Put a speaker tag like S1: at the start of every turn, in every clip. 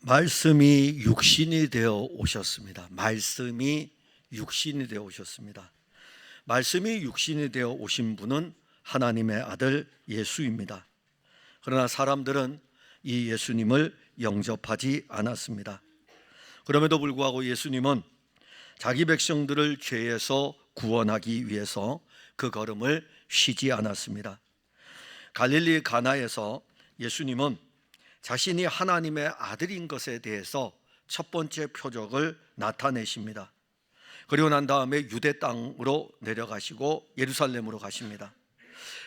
S1: 말씀이 육신이 되어 오셨습니다. 말씀이 육신이 되어 오셨습니다. 말씀이 육신이 되어 오신 분은 하나님의 아들 예수입니다. 그러나 사람들은 이 예수님을 영접하지 않았습니다. 그럼에도 불구하고 예수님은 자기 백성들을 죄에서 구원하기 위해서 그 걸음을 쉬지 않았습니다. 갈릴리 가나에서 예수님은 자신이 하나님의 아들인 것에 대해서 첫 번째 표적을 나타내십니다. 그리고 난 다음에 유대 땅으로 내려가시고 예루살렘으로 가십니다.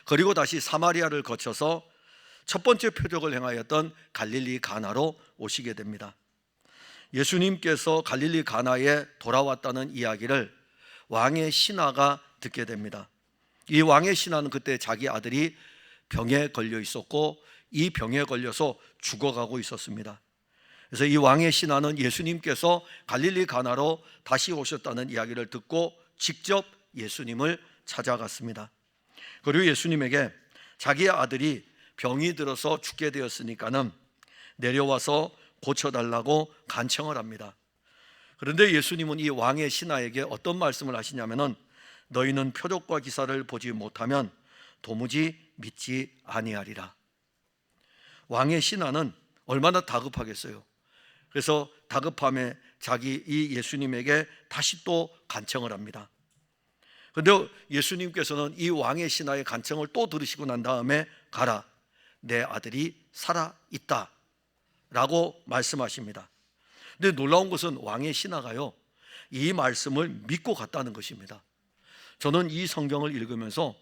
S1: 그리고 다시 사마리아를 거쳐서 첫 번째 표적을 행하였던 갈릴리 가나로 오시게 됩니다. 예수님께서 갈릴리 가나에 돌아왔다는 이야기를 왕의 신하가 듣게 됩니다. 이 왕의 신하는 그때 자기 아들이 병에 걸려 있었고 이 병에 걸려서 죽어가고 있었습니다. 그래서 이 왕의 신하는 예수님께서 갈릴리 가나로 다시 오셨다는 이야기를 듣고 직접 예수님을 찾아갔습니다. 그리고 예수님에게 자기 아들이 병이 들어서 죽게 되었으니까는 내려와서 고쳐달라고 간청을 합니다. 그런데 예수님은 이 왕의 신하에게 어떤 말씀을 하시냐면은 너희는 표적과 기사를 보지 못하면 도무지 믿지 아니하리라. 왕의 신하는 얼마나 다급하겠어요. 그래서 다급함에 자기 이 예수님에게 다시 또 간청을 합니다. 그런데 예수님께서는 이 왕의 신하의 간청을 또 들으시고 난 다음에 가라, 내 아들이 살아있다 라고 말씀하십니다. 근데 놀라운 것은 왕의 신하가요, 이 말씀을 믿고 갔다는 것입니다. 저는 이 성경을 읽으면서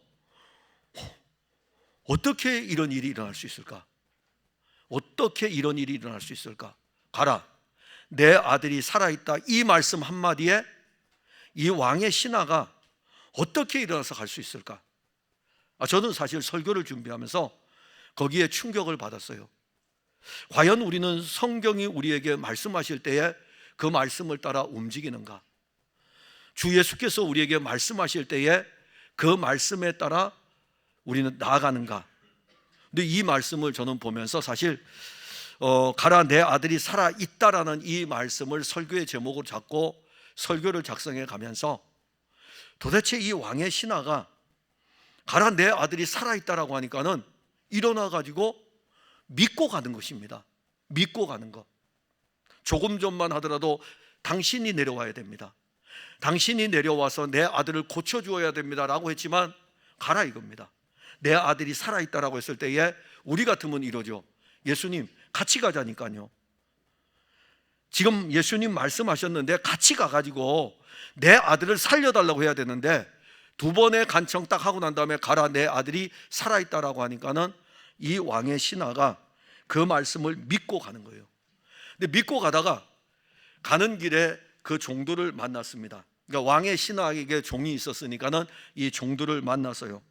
S1: 어떻게 이런 일이 일어날 수 있을까? 어떻게 이런 일이 일어날 수 있을까? 가라, 내 아들이 살아있다, 이 말씀 한마디에 이 왕의 신하가 어떻게 일어나서 갈 수 있을까? 저는 사실 설교를 준비하면서 거기에 충격을 받았어요. 과연 우리는 성경이 우리에게 말씀하실 때에 그 말씀을 따라 움직이는가? 주 예수께서 우리에게 말씀하실 때에 그 말씀에 따라 우리는 나아가는가? 근데 이 말씀을 저는 보면서 사실 가라, 내 아들이 살아있다라는 이 말씀을 설교의 제목으로 잡고 설교를 작성해 가면서 도대체 이 왕의 신하가 가라, 내 아들이 살아있다라고 하니까는 일어나 가지고 믿고 가는 것입니다. 믿고 가는 것. 조금 전만 하더라도 당신이 내려와야 됩니다. 당신이 내려와서 내 아들을 고쳐주어야 됩니다 라고 했지만 가라 이겁니다. 내 아들이 살아있다라고 했을 때에 우리 같으면 이러죠. 예수님 같이 가자니까요. 지금 예수님 말씀하셨는데 같이 가가지고 내 아들을 살려달라고 해야 되는데 두 번의 간청 딱 하고 난 다음에 가라, 내 아들이 살아있다라고 하니까는 이 왕의 신하가 그 말씀을 믿고 가는 거예요. 근데 믿고 가다가 가는 길에 그 종들을 만났습니다. 그러니까 왕의 신하에게 종이 있었으니까는 이 종들을 만났어요.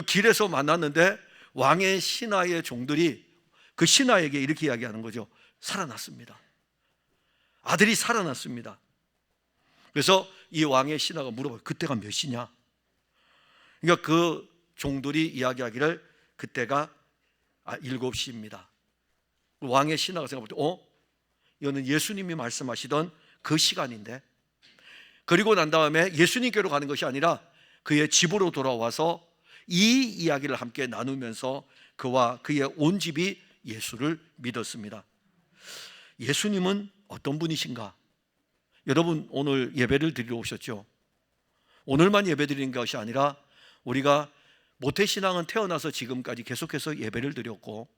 S1: 길에서 만났는데 왕의 신하의 종들이 그 신하에게 이렇게 이야기하는 거죠. 살아났습니다. 아들이 살아났습니다. 그래서 이 왕의 신하가 물어봐요. 그때가 몇 시냐? 그러니까 그 종들이 이야기하기를 그때가 7시입니다. 왕의 신하가 생각할 때 이거는 예수님이 말씀하시던 그 시간인데, 그리고 난 다음에 예수님께로 가는 것이 아니라 그의 집으로 돌아와서 이 이야기를 함께 나누면서 그와 그의 온 집이 예수를 믿었습니다. 예수님은 어떤 분이신가? 여러분 오늘 예배를 드리러 오셨죠? 오늘만 예배 드리는 것이 아니라 우리가 모태신앙은 태어나서 지금까지 계속해서 예배를 드렸고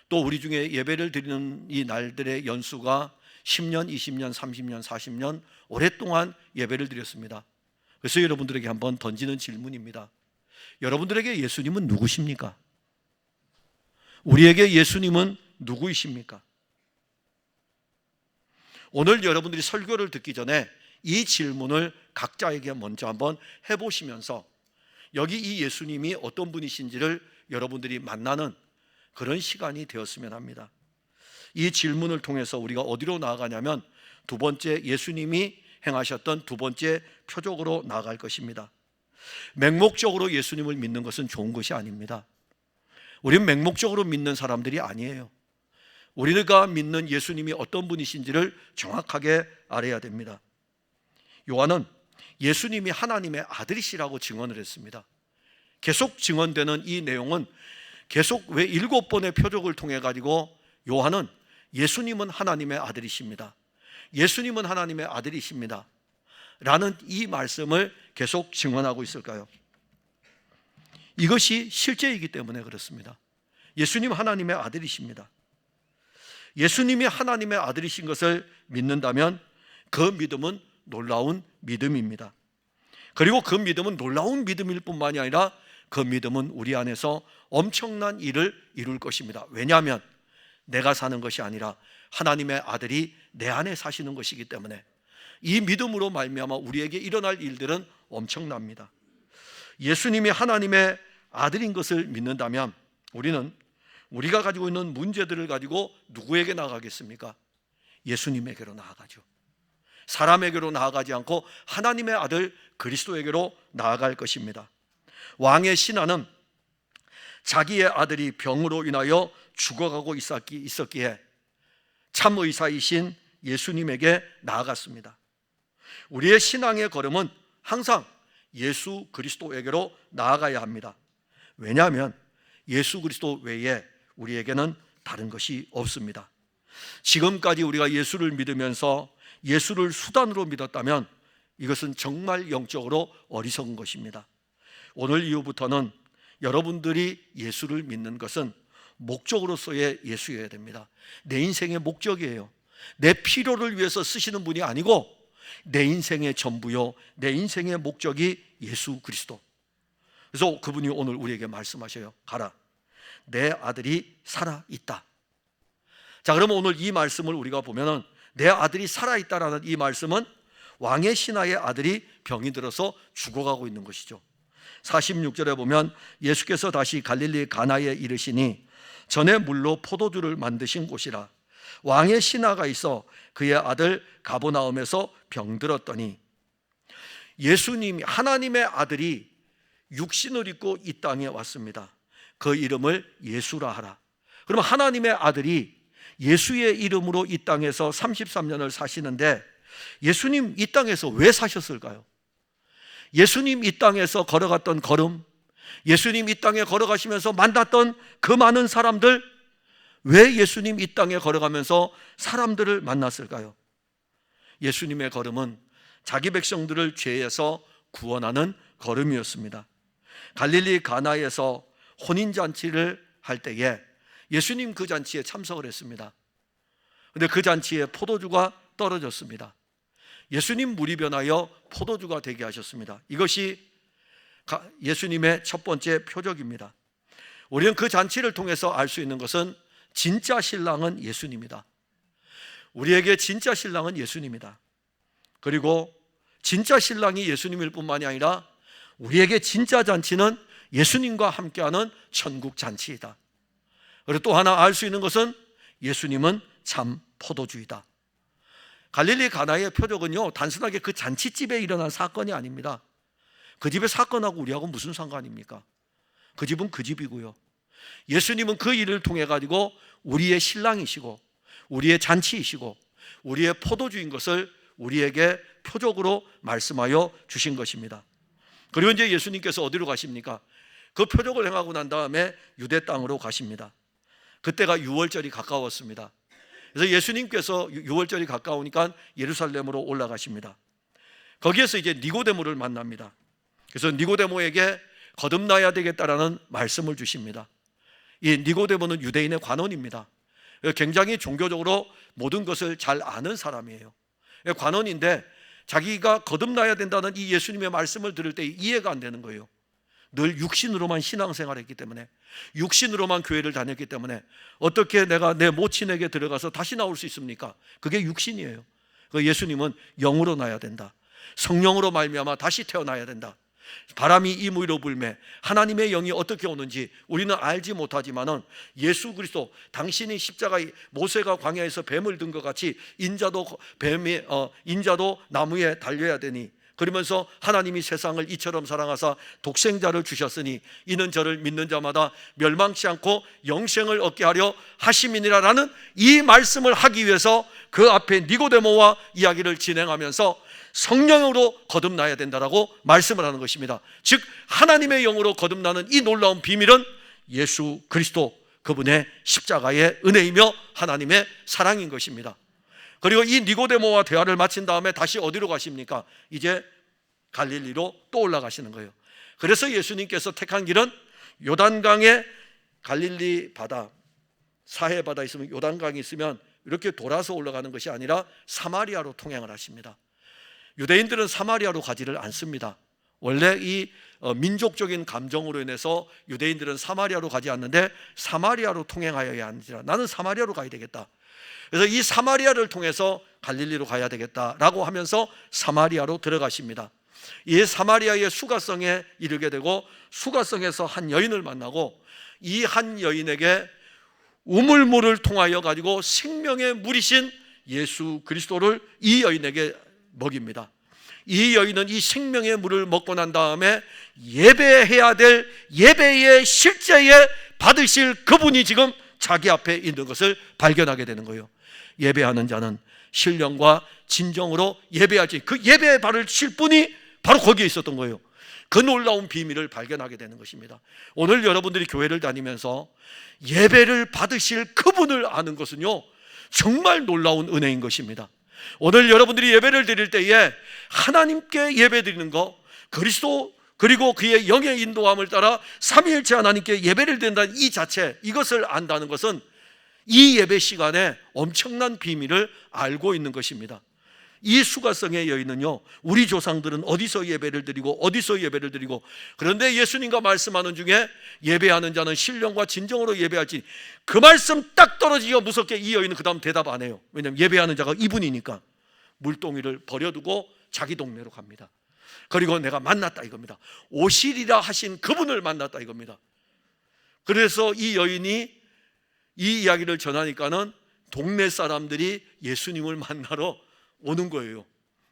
S1: 또 우리 중에 예배를 드리는 이 날들의 연수가 10년, 20년, 30년, 40년 오랫동안 예배를 드렸습니다. 그래서 여러분들에게 한번 던지는 질문입니다. 여러분들에게 예수님은 누구십니까? 우리에게 예수님은 누구이십니까? 오늘 여러분들이 설교를 듣기 전에 이 질문을 각자에게 먼저 한번 해보시면서 여기 이 예수님이 어떤 분이신지를 여러분들이 만나는 그런 시간이 되었으면 합니다. 이 질문을 통해서 우리가 어디로 나아가냐면 두 번째, 예수님이 행하셨던 두 번째 표적으로 나아갈 것입니다. 맹목적으로 예수님을 믿는 것은 좋은 것이 아닙니다. 우리는 맹목적으로 믿는 사람들이 아니에요. 우리가 믿는 예수님이 어떤 분이신지를 정확하게 알아야 됩니다. 요한은 예수님이 하나님의 아들이시라고 증언을 했습니다. 계속 증언되는 이 내용은 계속 왜 7번의 표적을 통해 가지고 요한은 예수님은 하나님의 아들이십니다, 예수님은 하나님의 아들이십니다 라는 이 말씀을 계속 증언하고 있을까요? 이것이 실제이기 때문에 그렇습니다. 예수님 하나님의 아들이십니다. 예수님이 하나님의 아들이신 것을 믿는다면 그 믿음은 놀라운 믿음입니다. 그리고 그 믿음은 놀라운 믿음일 뿐만이 아니라 그 믿음은 우리 안에서 엄청난 일을 이룰 것입니다. 왜냐하면 내가 사는 것이 아니라 하나님의 아들이 내 안에 사시는 것이기 때문에 이 믿음으로 말미암아 우리에게 일어날 일들은 엄청납니다. 예수님이 하나님의 아들인 것을 믿는다면 우리는 우리가 가지고 있는 문제들을 가지고 누구에게 나아가겠습니까? 예수님에게로 나아가죠. 사람에게로 나아가지 않고 하나님의 아들 그리스도에게로 나아갈 것입니다. 왕의 신하는 자기의 아들이 병으로 인하여 죽어가고 있었기에 참 의사이신 예수님에게 나아갔습니다. 우리의 신앙의 걸음은 항상 예수 그리스도에게로 나아가야 합니다. 왜냐하면 예수 그리스도 외에 우리에게는 다른 것이 없습니다. 지금까지 우리가 예수를 믿으면서 예수를 수단으로 믿었다면 이것은 정말 영적으로 어리석은 것입니다. 오늘 이후부터는 여러분들이 예수를 믿는 것은 목적으로서의 예수여야 됩니다. 내 인생의 목적이에요. 내 필요를 위해서 쓰시는 분이 아니고 내 인생의 전부요, 내 인생의 목적이 예수 그리스도. 그래서 그분이 오늘 우리에게 말씀하셔요. 가라, 내 아들이 살아있다. 자, 그러면 오늘 이 말씀을 우리가 보면은 내 아들이 살아있다라는 이 말씀은 왕의 신하의 아들이 병이 들어서 죽어가고 있는 것이죠. 46절에 보면 예수께서 다시 갈릴리 가나에 이르시니 전에 물로 포도주를 만드신 곳이라. 왕의 신하가 있어 그의 아들 가버나움에서 병들었더니, 예수님이 하나님의 아들이 육신을 입고 이 땅에 왔습니다. 그 이름을 예수라 하라. 그러면 하나님의 아들이 예수의 이름으로 이 땅에서 33년을 사시는데 예수님 이 땅에서 왜 사셨을까요? 예수님 이 땅에서 걸어갔던 걸음, 예수님 이 땅에 걸어가시면서 만났던 그 많은 사람들, 왜 예수님 이 땅에 걸어가면서 사람들을 만났을까요? 예수님의 걸음은 자기 백성들을 죄에서 구원하는 걸음이었습니다. 갈릴리 가나에서 혼인잔치를 할 때에 예수님 그 잔치에 참석을 했습니다. 그런데 그 잔치에 포도주가 떨어졌습니다. 예수님 물이 변하여 포도주가 되게 하셨습니다. 이것이 예수님의 첫 번째 표적입니다. 우리는 그 잔치를 통해서 알 수 있는 것은 진짜 신랑은 예수님이다. 우리에게 진짜 신랑은 예수님이다. 그리고 진짜 신랑이 예수님일 뿐만이 아니라 우리에게 진짜 잔치는 예수님과 함께하는 천국 잔치이다. 그리고 또 하나 알 수 있는 것은 예수님은 참 포도주이다. 갈릴리 가나의 표적은요, 단순하게 그 잔치집에 일어난 사건이 아닙니다. 그 집의 사건하고 우리하고 무슨 상관입니까? 그 집은 그 집이고요, 예수님은 그 일을 통해 가지고 우리의 신랑이시고 우리의 잔치이시고 우리의 포도주인 것을 우리에게 표적으로 말씀하여 주신 것입니다. 그리고 이제 예수님께서 어디로 가십니까? 그 표적을 행하고 난 다음에 유대 땅으로 가십니다. 그때가 유월절이 가까웠습니다. 그래서 예수님께서 유월절이 가까우니까 예루살렘으로 올라가십니다. 거기에서 이제 니고데모를 만납니다. 그래서 니고데모에게 거듭나야 되겠다라는 말씀을 주십니다. 이 니고데모는 유대인의 관원입니다. 굉장히 종교적으로 모든 것을 잘 아는 사람이에요. 관원인데 자기가 거듭나야 된다는 이 예수님의 말씀을 들을 때 이해가 안 되는 거예요. 늘 육신으로만 신앙생활했기 때문에, 육신으로만 교회를 다녔기 때문에 어떻게 내가 내 모친에게 들어가서 다시 나올 수 있습니까? 그게 육신이에요. 예수님은 영으로 나야 된다. 성령으로 말미암아 다시 태어나야 된다. 바람이 이 위로 불매 하나님의 영이 어떻게 오는지 우리는 알지 못하지만은 예수 그리스도, 당신이 십자가에 모세가 광야에서 뱀을 든 것 같이 인자도 나무에 달려야 되니 그러면서 하나님이 세상을 이처럼 사랑하사 독생자를 주셨으니 이는 저를 믿는 자마다 멸망치 않고 영생을 얻게 하려 하심이니라라는 이 말씀을 하기 위해서 그 앞에 니고데모와 이야기를 진행하면서 성령으로 거듭나야 된다라고 말씀을 하는 것입니다. 즉 하나님의 영으로 거듭나는 이 놀라운 비밀은 예수 그리스도 그분의 십자가의 은혜이며 하나님의 사랑인 것입니다. 그리고 이 니고데모와 대화를 마친 다음에 다시 어디로 가십니까? 이제 갈릴리로 또 올라가시는 거예요. 그래서 예수님께서 택한 길은 요단강에 갈릴리 바다, 사해 바다 있으면 요단강이 있으면 이렇게 돌아서 올라가는 것이 아니라 사마리아로 통행을 하십니다. 유대인들은 사마리아로 가지를 않습니다. 원래 이 민족적인 감정으로 인해서 유대인들은 사마리아로 가지 않는데 사마리아로 통행하여야 하는지라 나는 사마리아로 가야 되겠다. 그래서 이 사마리아를 통해서 갈릴리로 가야 되겠다라고 하면서 사마리아로 들어가십니다. 이 사마리아의 수가성에 이르게 되고 수가성에서 한 여인을 만나고 이 한 여인에게 우물물을 통하여 가지고 생명의 물이신 예수 그리스도를 이 여인에게 먹입니다. 이 여인은 이 생명의 물을 먹고 난 다음에 예배해야 될 예배의 실제에 받으실 그분이 지금 자기 앞에 있는 것을 발견하게 되는 거예요. 예배하는 자는 신령과 진정으로 예배하지, 그 예배에 발을 칠 분이 바로 거기에 있었던 거예요. 그 놀라운 비밀을 발견하게 되는 것입니다. 오늘 여러분들이 교회를 다니면서 예배를 받으실 그분을 아는 것은요 정말 놀라운 은혜인 것입니다. 오늘 여러분들이 예배를 드릴 때에 하나님께 예배 드리는 것, 그리스도 그리고 그의 영의 인도함을 따라 삼위일체 하나님께 예배를 드린다는 이 자체, 이것을 안다는 것은 이 예배 시간에 엄청난 비밀을 알고 있는 것입니다. 이 수가성의 여인은요 우리 조상들은 어디서 예배를 드리고 그런데 예수님과 말씀하는 중에 예배하는 자는 신령과 진정으로 예배할지, 그 말씀 딱 떨어지기가 무섭게 이 여인은 그 다음 대답 안 해요. 왜냐하면 예배하는 자가 이분이니까. 물동이를 버려두고 자기 동네로 갑니다. 그리고 내가 만났다 이겁니다. 오시리라 하신 그분을 만났다 이겁니다. 그래서 이 여인이 이 이야기를 전하니까는 동네 사람들이 예수님을 만나러 오는 거예요.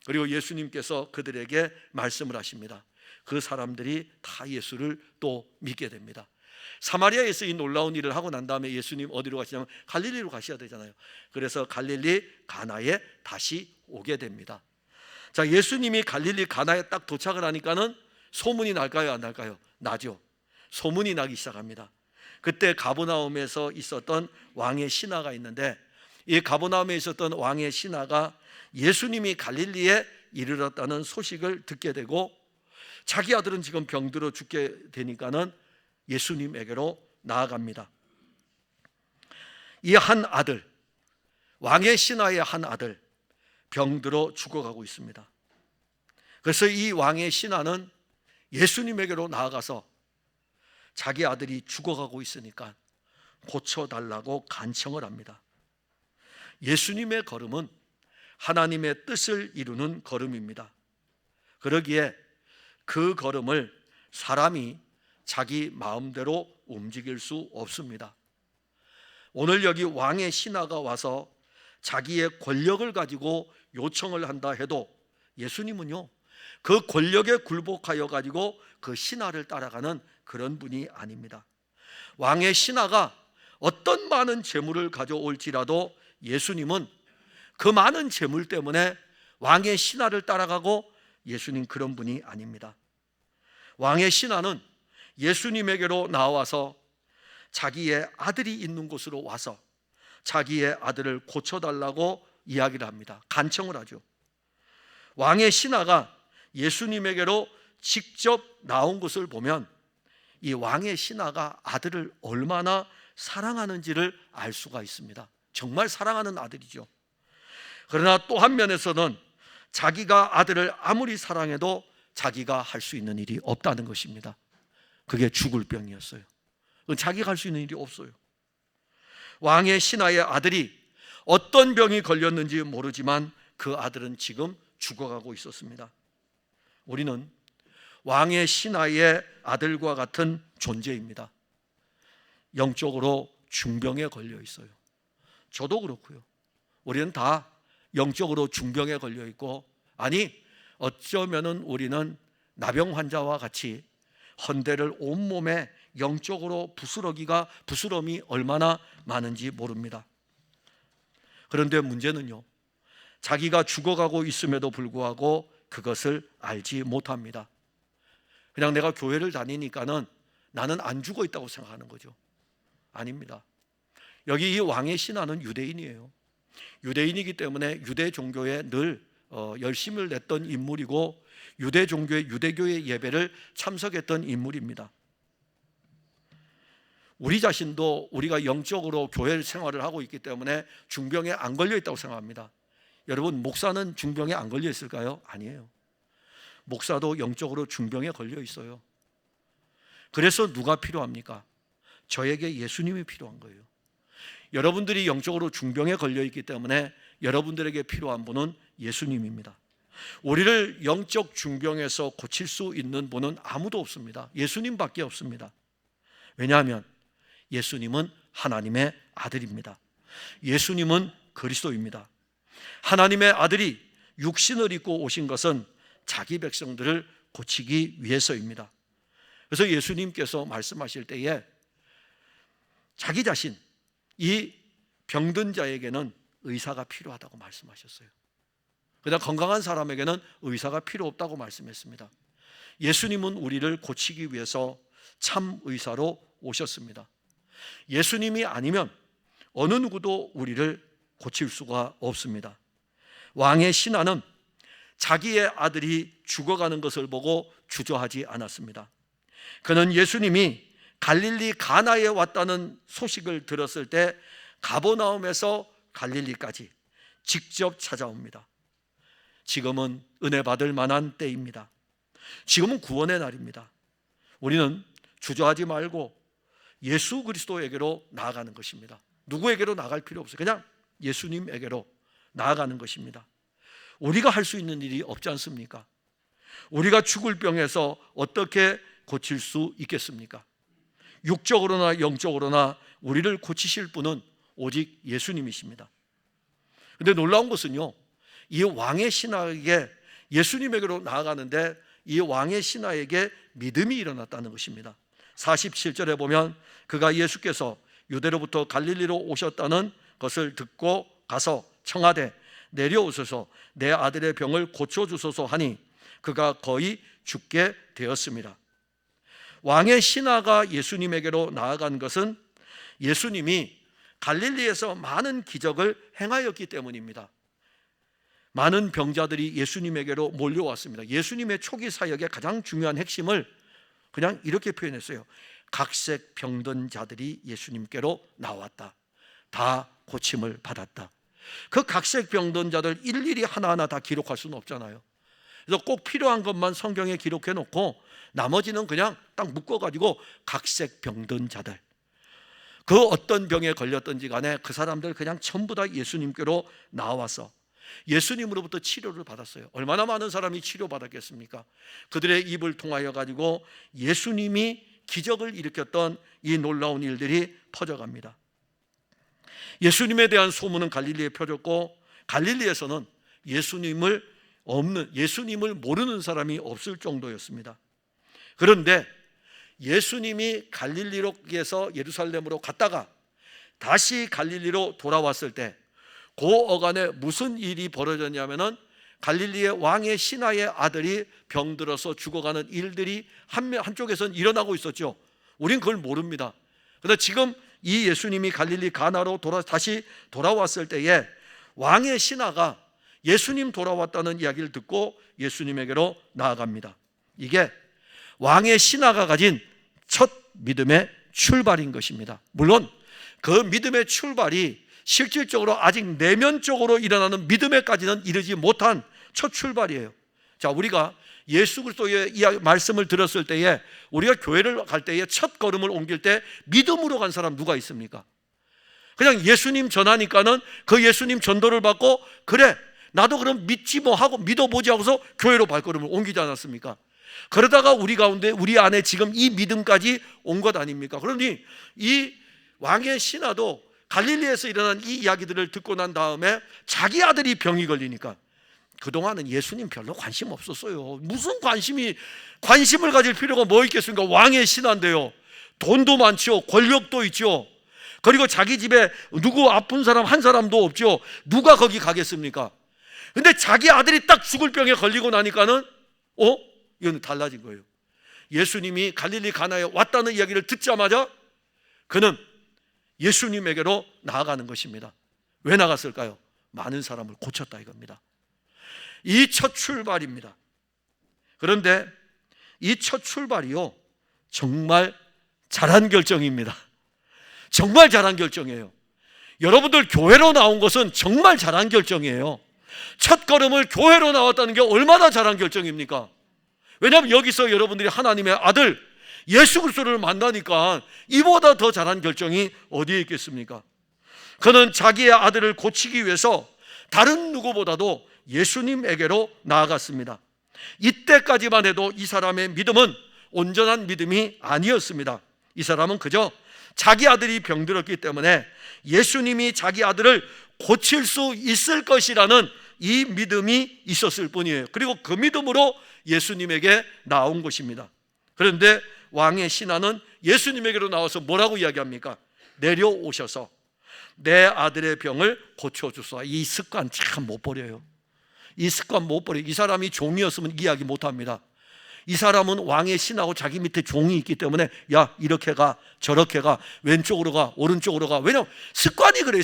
S1: 그리고 예수님께서 그들에게 말씀을 하십니다. 그 사람들이 다 예수를 또 믿게 됩니다. 사마리아에서 이 놀라운 일을 하고 난 다음에 예수님 어디로 가시냐면 갈릴리로 가셔야 되잖아요. 그래서 갈릴리 가나에 다시 오게 됩니다. 자, 예수님이 갈릴리 가나에 딱 도착을 하니까는 소문이 날까요, 안 날까요? 나죠. 소문이 나기 시작합니다. 그때 가버나움에서 있었던 왕의 신하가 있는데, 이 가버나움에 있었던 왕의 신하가 예수님이 갈릴리에 이르렀다는 소식을 듣게 되고, 자기 아들은 지금 병들어 죽게 되니까는 예수님에게로 나아갑니다. 이 한 아들, 왕의 신하의 한 아들, 병들어 죽어가고 있습니다. 그래서 이 왕의 신하는 예수님에게로 나아가서 자기 아들이 죽어가고 있으니까 고쳐달라고 간청을 합니다. 예수님의 걸음은 하나님의 뜻을 이루는 걸음입니다. 그러기에 그 걸음을 사람이 자기 마음대로 움직일 수 없습니다. 오늘 여기 왕의 신하가 와서 자기의 권력을 가지고 요청을 한다 해도 예수님은요 그 권력에 굴복하여 가지고 그 신하를 따라가는 그런 분이 아닙니다. 왕의 신하가 어떤 많은 재물을 가져올지라도 예수님은 그 많은 재물 때문에 왕의 신하를 따라가고, 예수님 그런 분이 아닙니다. 왕의 신하는 예수님에게로 나와서 자기의 아들이 있는 곳으로 와서 자기의 아들을 고쳐달라고 이야기를 합니다. 간청을 하죠. 왕의 신하가 예수님에게로 직접 나온 것을 보면 이 왕의 신하가 아들을 얼마나 사랑하는지를 알 수가 있습니다. 정말 사랑하는 아들이죠. 그러나 또 한 면에서는 자기가 아들을 아무리 사랑해도 자기가 할 수 있는 일이 없다는 것입니다. 그게 죽을 병이었어요. 자기가 할 수 있는 일이 없어요. 왕의 신하의 아들이 어떤 병이 걸렸는지 모르지만 그 아들은 지금 죽어가고 있었습니다. 우리는 왕의 신하의 아들과 같은 존재입니다. 영적으로 중병에 걸려 있어요. 저도 그렇고요. 우리는 다 영적으로 중병에 걸려 있고, 아니 어쩌면은 우리는 나병 환자와 같이 헌대를 온몸에 영적으로 부스럼이 얼마나 많은지 모릅니다. 그런데 문제는요, 자기가 죽어가고 있음에도 불구하고 그것을 알지 못합니다. 그냥 내가 교회를 다니니까는 나는 안 죽어 있다고 생각하는 거죠. 아닙니다. 여기 이 왕의 신하는 유대인이에요. 유대인이기 때문에 유대 종교에 늘 열심을 냈던 인물이고 유대 종교의 유대교의 예배를 참석했던 인물입니다. 우리 자신도 우리가 영적으로 교회 생활을 하고 있기 때문에 중병에 안 걸려 있다고 생각합니다. 여러분, 목사는 중병에 안 걸려 있을까요? 아니에요. 목사도 영적으로 중병에 걸려 있어요. 그래서 누가 필요합니까? 저에게 예수님이 필요한 거예요. 여러분들이 영적으로 중병에 걸려 있기 때문에 여러분들에게 필요한 분은 예수님입니다. 우리를 영적 중병에서 고칠 수 있는 분은 아무도 없습니다. 예수님밖에 없습니다. 왜냐하면 예수님은 하나님의 아들입니다. 예수님은 그리스도입니다. 하나님의 아들이 육신을 입고 오신 것은 자기 백성들을 고치기 위해서입니다. 그래서 예수님께서 말씀하실 때에 자기 자신, 이 병든 자에게는 의사가 필요하다고 말씀하셨어요. 그냥 건강한 사람에게는 의사가 필요 없다고 말씀했습니다. 예수님은 우리를 고치기 위해서 참 의사로 오셨습니다. 예수님이 아니면 어느 누구도 우리를 고칠 수가 없습니다. 왕의 신하는 자기의 아들이 죽어가는 것을 보고 주저하지 않았습니다. 그는 예수님이 갈릴리 가나에 왔다는 소식을 들었을 때 가버나움에서 갈릴리까지 직접 찾아옵니다. 지금은 은혜 받을 만한 때입니다. 지금은 구원의 날입니다. 우리는 주저하지 말고 예수 그리스도에게로 나아가는 것입니다. 누구에게로 나갈 필요 없어요. 그냥 예수님에게로 나아가는 것입니다. 우리가 할 수 있는 일이 없지 않습니까? 우리가 죽을 병에서 어떻게 고칠 수 있겠습니까? 육적으로나 영적으로나 우리를 고치실 분은 오직 예수님이십니다. 그런데 놀라운 것은요, 이 왕의 신하에게 예수님에게로 나아가는데 이 왕의 신하에게 믿음이 일어났다는 것입니다. 47절에 보면 그가 예수께서 유대로부터 갈릴리로 오셨다는 것을 듣고 가서 청하되 내려오소서 내 아들의 병을 고쳐주소서 하니 그가 거의 죽게 되었습니다. 왕의 신하가 예수님에게로 나아간 것은 예수님이 갈릴리에서 많은 기적을 행하였기 때문입니다. 많은 병자들이 예수님에게로 몰려왔습니다. 예수님의 초기 사역의 가장 중요한 핵심을 그냥 이렇게 표현했어요. 각색 병든 자들이 예수님께로 나왔다. 다 고침을 받았다. 그 각색 병든 자들 일일이 하나하나 다 기록할 수는 없잖아요. 그래서 꼭 필요한 것만 성경에 기록해 놓고 나머지는 그냥 딱 묶어가지고 각색 병든 자들, 그 어떤 병에 걸렸든지 간에 그 사람들 그냥 전부 다 예수님께로 나와서 예수님으로부터 치료를 받았어요. 얼마나 많은 사람이 치료받았겠습니까? 그들의 입을 통하여 가지고 예수님이 기적을 일으켰던 이 놀라운 일들이 퍼져갑니다. 예수님에 대한 소문은 갈릴리에 펴졌고 갈릴리에서는 예수님을 모르는 사람이 없을 정도였습니다. 그런데 예수님이 갈릴리로에서 예루살렘으로 갔다가 다시 갈릴리로 돌아왔을 때 그 어간에 무슨 일이 벌어졌냐면은 갈릴리의 왕의 신하의 아들이 병들어서 죽어가는 일들이 한쪽에서는 일어나고 있었죠. 우린 그걸 모릅니다. 그런데 지금 이 예수님이 갈릴리 가나로 다시 돌아왔을 때에 왕의 신하가 예수님 돌아왔다는 이야기를 듣고 예수님에게로 나아갑니다. 이게 왕의 신하가 가진 첫 믿음의 출발인 것입니다. 물론 그 믿음의 출발이 실질적으로 아직 내면적으로 일어나는 믿음에까지는 이르지 못한 첫 출발이에요. 자, 우리가 예수 그리스도의 이 말씀을 들었을 때에 우리가 교회를 갈 때에 첫 걸음을 옮길 때 믿음으로 간 사람 누가 있습니까? 그냥 예수님 전하니까는 그 예수님 전도를 받고 그래 나도 그럼 믿지 뭐 하고 믿어보지 하고서 교회로 발걸음을 옮기지 않았습니까? 그러다가 우리 가운데 우리 안에 지금 이 믿음까지 온 것 아닙니까? 그러니 이 왕의 신하도 갈릴리에서 일어난 이 이야기들을 듣고 난 다음에 자기 아들이 병이 걸리니까 그동안은 예수님 별로 관심 없었어요. 무슨 관심을 가질 필요가 뭐 있겠습니까? 왕의 신하인데요. 돈도 많죠. 권력도 있죠. 그리고 자기 집에 누구 아픈 사람 한 사람도 없죠. 누가 거기 가겠습니까? 근데 자기 아들이 딱 죽을 병에 걸리고 나니까는 이건 달라진 거예요. 예수님이 갈릴리 가나에 왔다는 이야기를 듣자마자 그는 예수님에게로 나아가는 것입니다. 왜 나갔을까요? 많은 사람을 고쳤다 이겁니다. 이 첫 출발입니다. 그런데 이 첫 출발이요, 정말 잘한 결정입니다. 정말 잘한 결정이에요. 여러분들 교회로 나온 것은 정말 잘한 결정이에요. 첫 걸음을 교회로 나왔다는 게 얼마나 잘한 결정입니까? 왜냐하면 여기서 여러분들이 하나님의 아들 예수 그리스도를 만나니까 이보다 더 잘한 결정이 어디에 있겠습니까? 그는 자기의 아들을 고치기 위해서 다른 누구보다도 예수님에게로 나아갔습니다. 이때까지만 해도 이 사람의 믿음은 온전한 믿음이 아니었습니다. 이 사람은 그저 자기 아들이 병들었기 때문에 예수님이 자기 아들을 고칠 수 있을 것이라는 이 믿음이 있었을 뿐이에요. 그리고 그 믿음으로 예수님에게 나온 것입니다. 그런데 왕의 신하는 예수님에게로 나와서 뭐라고 이야기합니까? 내려오셔서 내 아들의 병을 고쳐주소서. 이 습관 참 못 버려요. 이 습관 못 버려요. 이 사람이 종이었으면 이야기 못합니다. 이 사람은 왕의 신하고 자기 밑에 종이 있기 때문에 야 이렇게 가 저렇게 가 왼쪽으로 가 오른쪽으로 가. 왜냐하면 습관이 그래요.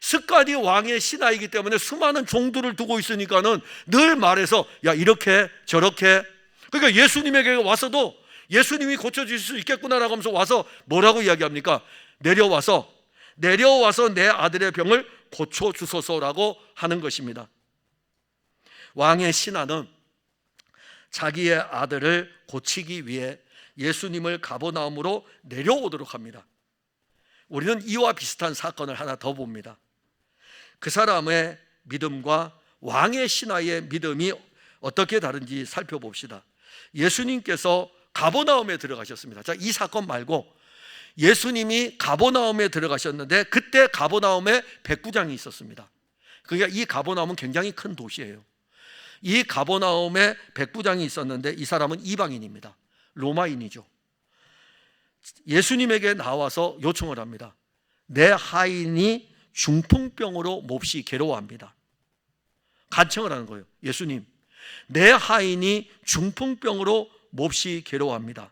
S1: 습관이 왕의 신하이기 때문에 수많은 종들을 두고 있으니까는 늘 말해서 야 이렇게 저렇게. 그러니까 예수님에게 와서도 예수님이 고쳐줄 수 있겠구나라고 하면서 와서 뭐라고 이야기합니까? 내려와서 내 아들의 병을 고쳐주소서라고 하는 것입니다. 왕의 신하는 자기의 아들을 고치기 위해 예수님을 가버나움으로 내려오도록 합니다. 우리는 이와 비슷한 사건을 하나 더 봅니다. 그 사람의 믿음과 왕의 신하의 믿음이 어떻게 다른지 살펴봅시다. 예수님께서 가버나움에 들어가셨습니다. 자, 이 사건 말고 예수님이 가버나움에 들어가셨는데 그때 가버나움에 백부장이 있었습니다. 그러니까 이 가버나움은 굉장히 큰 도시예요. 이 가버나움에 백부장이 있었는데 이 사람은 이방인입니다. 로마인이죠. 예수님에게 나와서 요청을 합니다. 내 하인이 중풍병으로 몹시 괴로워합니다. 간청을 하는 거예요. 예수님, 내 하인이 중풍병으로 몹시 괴로워합니다.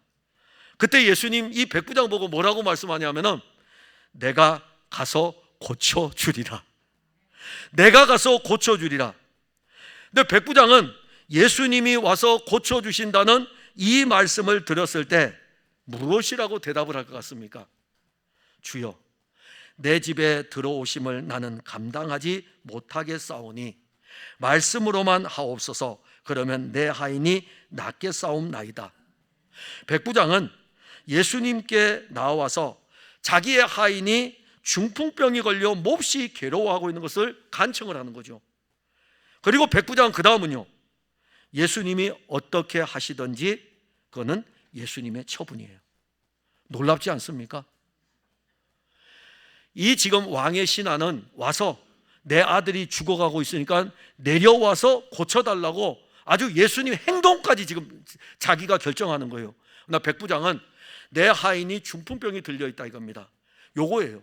S1: 그때 예수님 이 백부장 보고 뭐라고 말씀하냐면은 내가 가서 고쳐주리라. 내가 가서 고쳐주리라. 근데 백부장은 예수님이 와서 고쳐주신다는 이 말씀을 들었을 때 무엇이라고 대답을 할 것 같습니까? 주여, 내 집에 들어오심을 나는 감당하지 못하겠사오니 말씀으로만 하옵소서. 그러면 내 하인이 낫겠사옵나이다. 백부장은 예수님께 나와서 자기의 하인이 중풍병이 걸려 몹시 괴로워하고 있는 것을 간청을 하는 거죠. 그리고 백부장은 그 다음은요, 예수님이 어떻게 하시든지 그거는 예수님의 처분이에요. 놀랍지 않습니까? 이 지금 왕의 신하는 와서 내 아들이 죽어가고 있으니까 내려와서 고쳐달라고 아주 예수님 행동까지 지금 자기가 결정하는 거예요. 나 백부장은 내 하인이 중풍병이 들려 있다 이겁니다. 요거예요.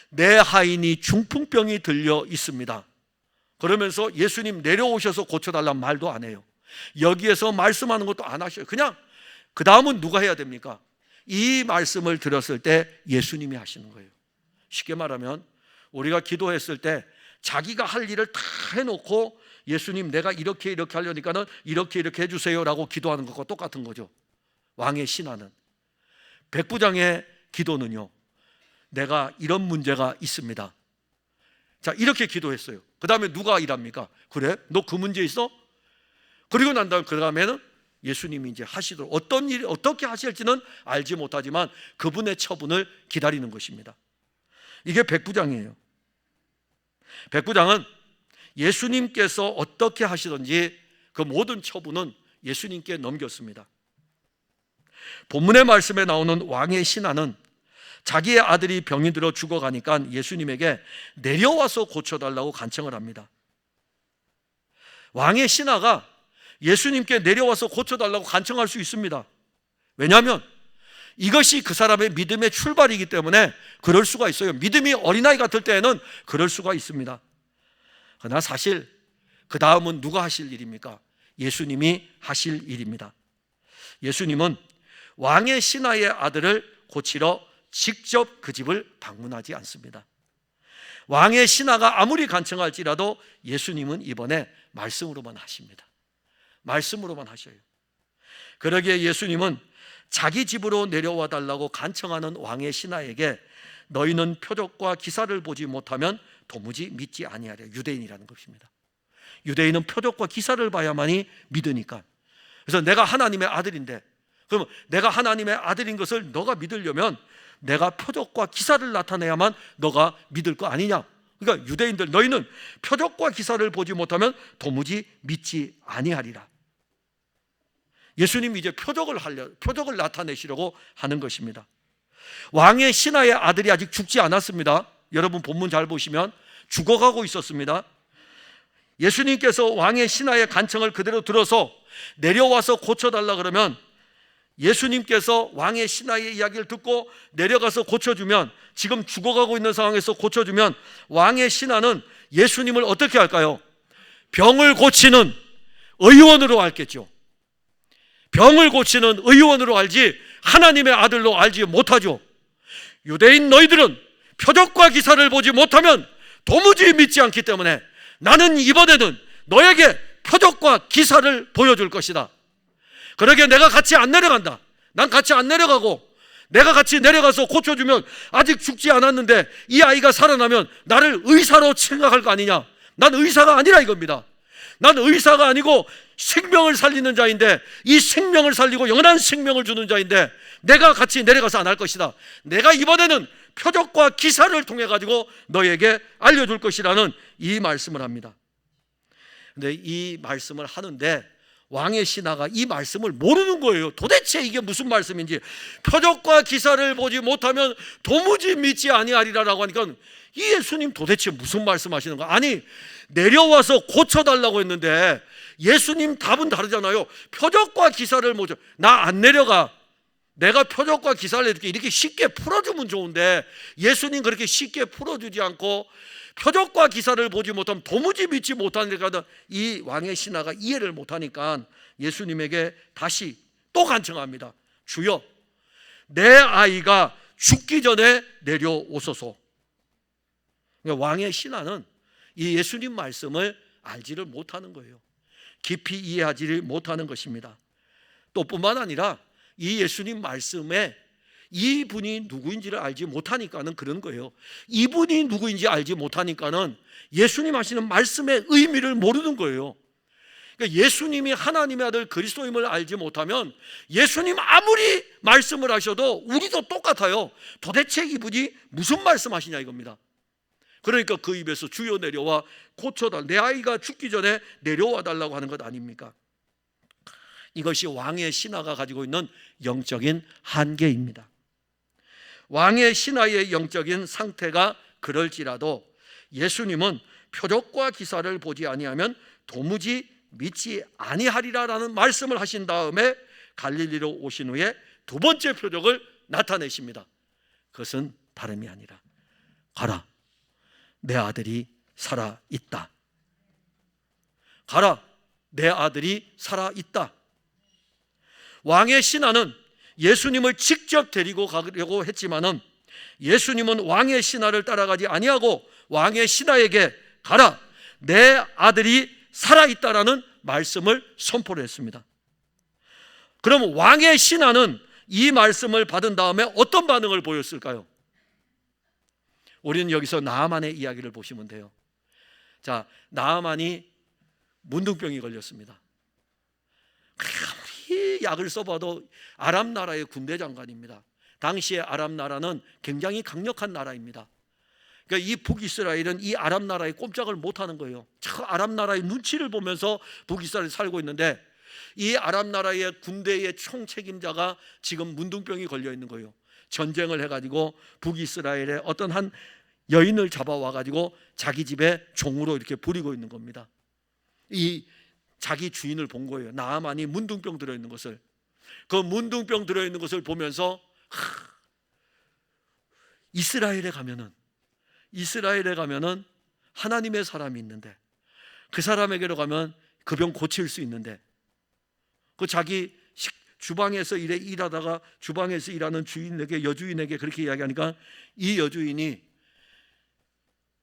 S1: 내 하인이 중풍병이 들려 있습니다. 그러면서 예수님 내려오셔서 고쳐달라는 말도 안 해요. 여기에서 말씀하는 것도 안 하셔요. 그냥 그 다음은 누가 해야 됩니까? 이 말씀을 들었을 때 예수님이 하시는 거예요. 쉽게 말하면 우리가 기도했을 때 자기가 할 일을 다 해놓고 예수님 내가 이렇게 하려니까는 이렇게 해주세요라고 기도하는 것과 똑같은 거죠. 왕의 신하는. 백부장의 기도는요, 내가 이런 문제가 있습니다. 자, 이렇게 기도했어요. 그 다음에 누가 일합니까? 그래? 너 그 문제 있어? 그리고 난 다음 그 다음에는 예수님이 이제 하시도록 어떤 일이 어떻게 하실지는 알지 못하지만 그분의 처분을 기다리는 것입니다. 이게 백부장이에요. 백부장은 예수님께서 어떻게 하시든지 그 모든 처분은 예수님께 넘겼습니다. 본문의 말씀에 나오는 왕의 신하는 자기의 아들이 병이 들어 죽어가니까 예수님에게 내려와서 고쳐달라고 간청을 합니다. 왕의 신하가 예수님께 내려와서 고쳐달라고 간청할 수 있습니다. 왜냐하면 이것이 그 사람의 믿음의 출발이기 때문에 그럴 수가 있어요. 믿음이 어린아이 같을 때에는 그럴 수가 있습니다. 그러나 사실 그 다음은 누가 하실 일입니까? 예수님이 하실 일입니다. 예수님은 왕의 신하의 아들을 고치러 직접 그 집을 방문하지 않습니다. 왕의 신하가 아무리 간청할지라도 예수님은 이번에 말씀으로만 하십니다. 말씀으로만 하셔요. 그러기에 예수님은 자기 집으로 내려와 달라고 간청하는 왕의 신하에게 너희는 표적과 기사를 보지 못하면 도무지 믿지 아니하리라. 유대인이라는 것입니다. 유대인은 표적과 기사를 봐야만이 믿으니까. 그래서 내가 하나님의 아들인데, 그럼 내가 하나님의 아들인 것을 너가 믿으려면 내가 표적과 기사를 나타내야만 너가 믿을 거 아니냐. 그러니까 유대인들, 너희는 표적과 기사를 보지 못하면 도무지 믿지 아니하리라. 예수님이 이제 표적을 나타내시려고 하는 것입니다. 왕의 신하의 아들이 아직 죽지 않았습니다. 여러분 본문 잘 보시면 죽어가고 있었습니다. 예수님께서 왕의 신하의 간청을 그대로 들어서 내려와서 고쳐달라 그러면, 예수님께서 왕의 신하의 이야기를 듣고 내려가서 고쳐주면, 지금 죽어가고 있는 상황에서 고쳐주면 왕의 신하는 예수님을 어떻게 할까요? 병을 고치는 의원으로 알겠죠. 병을 고치는 의원으로 알지 하나님의 아들로 알지 못하죠. 유대인 너희들은 표적과 기사를 보지 못하면 도무지 믿지 않기 때문에 나는 이번에는 너에게 표적과 기사를 보여줄 것이다. 그러게 내가 같이 안 내려간다. 난 같이 안 내려가고, 내가 같이 내려가서 고쳐주면 아직 죽지 않았는데 이 아이가 살아나면 나를 의사로 생각할 거 아니냐. 난 의사가 아니라 이겁니다. 난 의사가 아니고 생명을 살리는 자인데, 이 생명을 살리고 영원한 생명을 주는 자인데 내가 같이 내려가서 안 할 것이다. 내가 이번에는 표적과 기사를 통해 가지고 너에게 알려줄 것이라는 이 말씀을 합니다. 근데 이 말씀을 하는데 왕의 신하가 이 말씀을 모르는 거예요. 도대체 이게 무슨 말씀인지. 표적과 기사를 보지 못하면 도무지 믿지 아니하리라라고 하니까 이 예수님 도대체 무슨 말씀하시는 거야? 아니, 내려와서 고쳐달라고 했는데 예수님 답은 다르잖아요. 표적과 기사를 보죠. 나 안 내려가. 내가 표적과 기사를 이렇게 쉽게 풀어주면 좋은데 예수님 그렇게 쉽게 풀어주지 않고 표적과 기사를 보지 못하면 도무지 믿지 못하니까 이 왕의 신하가 이해를 못하니까 예수님에게 다시 또 간청합니다. 주여, 내 아이가 죽기 전에 내려오소서. 왕의 신하는 이 예수님 말씀을 알지를 못하는 거예요. 깊이 이해하지를 못하는 것입니다. 또 뿐만 아니라 이 예수님 말씀에 이분이 누구인지를 알지 못하니까는 그런 거예요. 이분이 누구인지 알지 못하니까는 예수님 하시는 말씀의 의미를 모르는 거예요. 그러니까 예수님이 하나님의 아들 그리스도임을 알지 못하면 예수님 아무리 말씀을 하셔도 우리도 똑같아요. 도대체 이분이 무슨 말씀하시냐 이겁니다. 그러니까 그 입에서 주여 내려와 고쳐달라, 내 아이가 죽기 전에 내려와 달라고 하는 것 아닙니까? 이것이 왕의 신하가 가지고 있는 영적인 한계입니다. 왕의 신하의 영적인 상태가 그럴지라도 예수님은 표적과 기사를 보지 아니하면 도무지 믿지 아니하리라라는 말씀을 하신 다음에 갈릴리로 오신 후에 두 번째 표적을 나타내십니다. 그것은 다름이 아니라 가라, 내 아들이 살아있다. 가라, 내 아들이 살아있다. 왕의 신하는 예수님을 직접 데리고 가려고 했지만은 예수님은 왕의 신하를 따라가지 아니하고 왕의 신하에게 가라, 내 아들이 살아있다라는 말씀을 선포를 했습니다. 그럼 왕의 신하는 이 말씀을 받은 다음에 어떤 반응을 보였을까요? 우리는 여기서 나아만의 이야기를 보시면 돼요. 자, 나아만이 문둥병이 걸렸습니다. 아무리 약을 써봐도 아람 나라의 군대 장관입니다. 당시에 아람 나라는 굉장히 강력한 나라입니다. 그러니까 이 북이스라엘은 이 아람 나라에 꼼짝을 못하는 거예요. 저 아람 나라의 눈치를 보면서 북이스라엘에 살고 있는데 이 아람 나라의 군대의 총책임자가 지금 문둥병이 걸려 있는 거예요. 전쟁을 해가지고 북이스라엘의 어떤 한 여인을 잡아와가지고 자기 집에 종으로 이렇게 부리고 있는 겁니다. 이 자기 주인을 본 거예요. 나아만이 문둥병 들어있는 것을. 그 문둥병 들어있는 것을 보면서 이스라엘에 가면은 하나님의 사람이 있는데, 그 사람에게로 가면 그 병 고칠 수 있는데, 그 자기 주방에서 일하다가 주방에서 일하는 주인에게, 여주인에게 그렇게 이야기하니까, 이 여주인이,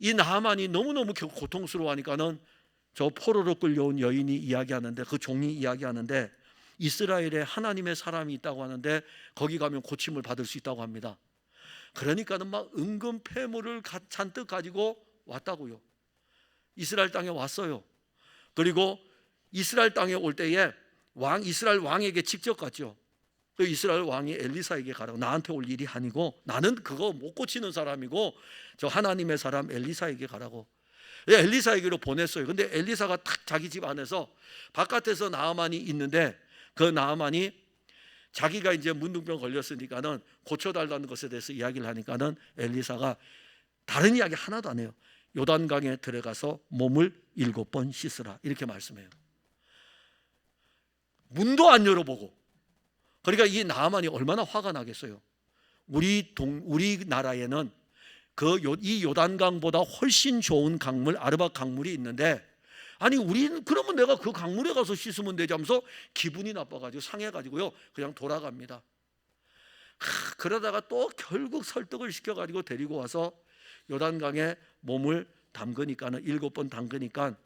S1: 이 나아만이 너무너무 고통스러워하니까는 저 포로로 끌려온 여인이 이야기하는데, 그 종이 이야기하는데, 이스라엘에 하나님의 사람이 있다고 하는데 거기 가면 고침을 받을 수 있다고 합니다. 그러니까는 막 은금 폐물을 잔뜩 가지고 왔다고요. 이스라엘 땅에 왔어요. 그리고 이스라엘 땅에 올 때에 이스라엘 왕에게 직접 갔죠. 그 이스라엘 왕이 엘리사에게 가라고, 나한테 올 일이 아니고, 나는 그거 못 고치는 사람이고 저 하나님의 사람 엘리사에게 가라고 엘리사에게로 보냈어요. 근데 엘리사가 딱 자기 집 안에서, 바깥에서 나아만이 있는데, 그 나아만이 자기가 이제 문둥병 걸렸으니까는 고쳐달라는 것에 대해서 이야기를 하니까는 엘리사가 다른 이야기 하나도 안 해요. 요단강에 들어가서 몸을 7번 씻으라, 이렇게 말씀해요. 문도 안 열어보고. 그러니까 이 나아만이 얼마나 화가 나겠어요. 우리나라에는 이 요단강보다 훨씬 좋은 강물, 아르박 강물이 있는데, 아니 우리는 그러면 내가 그 강물에 가서 씻으면 되지 하면서 기분이 나빠가지고 상해가지고요 그냥 돌아갑니다. 그러다가 또 결국 설득을 시켜가지고 데리고 와서 요단강에 몸을 담그니까는 7번 담그니까